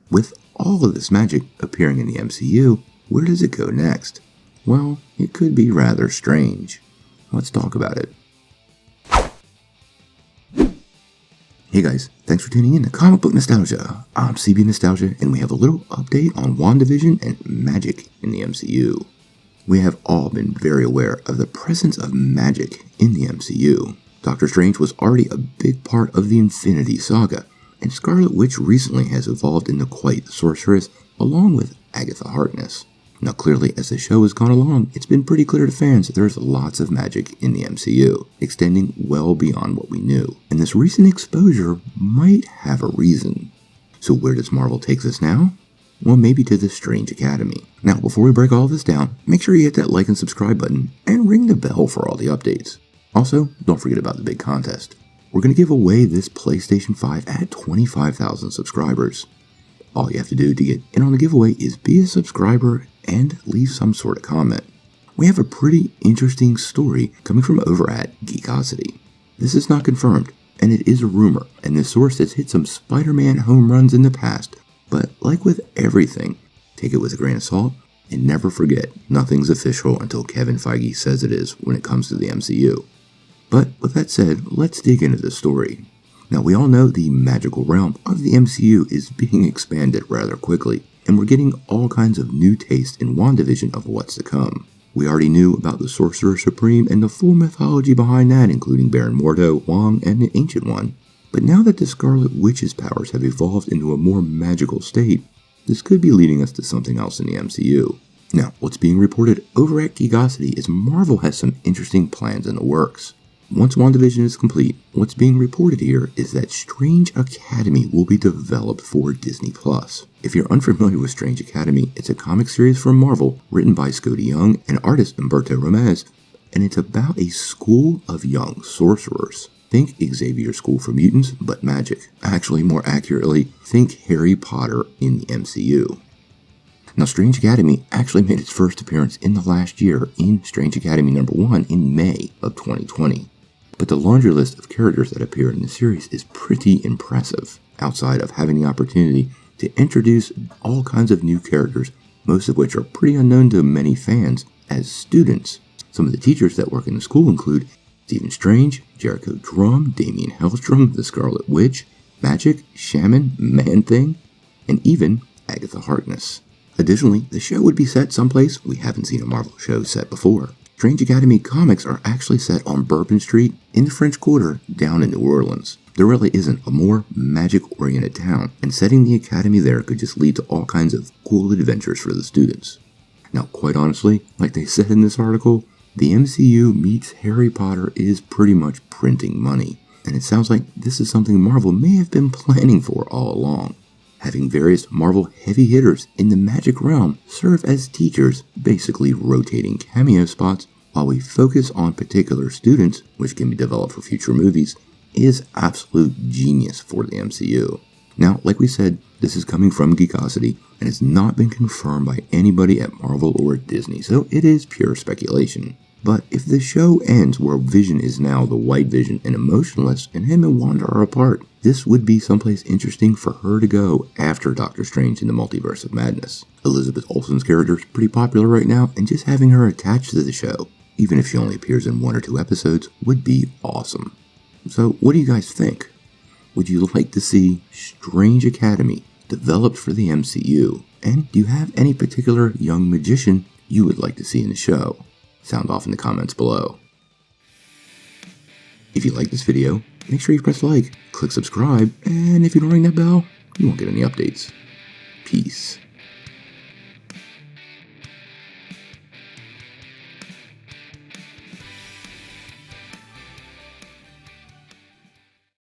With all of this magic appearing in the MCU, where does it go next? Well, it could be rather strange. Let's talk about it. Hey guys, thanks for tuning in to Comic Book Nostalgia. I'm CB Nostalgia, and we have a little update on WandaVision and magic in the MCU. We have all been very aware of the presence of magic in the MCU. Doctor Strange was already a big part of the Infinity Saga, and Scarlet Witch recently has evolved into quite the sorceress, along with Agatha Harkness. Now clearly, as the show has gone along, it's been pretty clear to fans that there's lots of magic in the MCU, extending well beyond what we knew. And this recent exposure might have a reason. So where does Marvel take us now? Well, maybe to the Strange Academy. Now, before we break all this down, make sure you hit that like and subscribe button, and ring the bell for all the updates. Also, don't forget about the big contest. We're going to give away this PlayStation 5 at 25,000 subscribers. All you have to do to get in on the giveaway is be a subscriber and leave some sort of comment. We have a pretty interesting story coming from over at Geekocity. This is not confirmed, and it is a rumor, and the source has hit some Spider-Man home runs in the past, but like with everything, take it with a grain of salt, and never forget, nothing's official until Kevin Feige says it is when it comes to the MCU. But with that said, let's dig into the story. Now, we all know the magical realm of the MCU is being expanded rather quickly, and we're getting all kinds of new taste in WandaVision of what's to come. We already knew about the Sorcerer Supreme and the full mythology behind that, including Baron Mordo, Wong, and the Ancient One. But now that the Scarlet Witch's powers have evolved into a more magical state, this could be leading us to something else in the MCU. Now, what's being reported over at Geekocity is Marvel has some interesting plans in the works. Once WandaVision is complete, what's being reported here is that Strange Academy will be developed for Disney+. If you're unfamiliar with Strange Academy, it's a comic series from Marvel written by Scotty Young and artist Humberto Ramez, and it's about a school of young sorcerers. Think Xavier School for Mutants, but magic. Actually, more accurately, think Harry Potter in the MCU. Now, Strange Academy actually made its first appearance in the last year in Strange Academy #1 in May of 2020. But the laundry list of characters that appear in the series is pretty impressive, outside of having the opportunity to introduce all kinds of new characters, most of which are pretty unknown to many fans as students. Some of the teachers that work in the school include Stephen Strange, Jericho Drumm, Damien Hellstrom, the Scarlet Witch, Magic, Shaman, Man-Thing, and even Agatha Harkness. Additionally, the show would be set someplace we haven't seen a Marvel show set before. Strange Academy comics are actually set on Bourbon Street in the French Quarter down in New Orleans. There really isn't a more magic-oriented town, and setting the academy there could just lead to all kinds of cool adventures for the students. Now, quite honestly, like they said in this article, the MCU meets Harry Potter is pretty much printing money, and it sounds like this is something Marvel may have been planning for all along. Having various Marvel heavy hitters in the magic realm serve as teachers, basically rotating cameo spots while we focus on particular students, which can be developed for future movies, is absolute genius for the MCU. Now, like we said, this is coming from Geekocity and has not been confirmed by anybody at Marvel or Disney, so it is pure speculation. But if the show ends where Vision is now the White Vision and emotionless, and him and Wanda are apart, this would be someplace interesting for her to go after Doctor Strange in the Multiverse of Madness. Elizabeth Olsen's character is pretty popular right now, and just having her attached to the show, even if she only appears in 1 or 2 episodes, would be awesome. So what do you guys think? Would you like to see Strange Academy developed for the MCU? And do you have any particular young magician you would like to see in the show? Sound off in the comments below. If you like this video, make sure you press like, click subscribe, and if you don't ring that bell, you won't get any updates. Peace.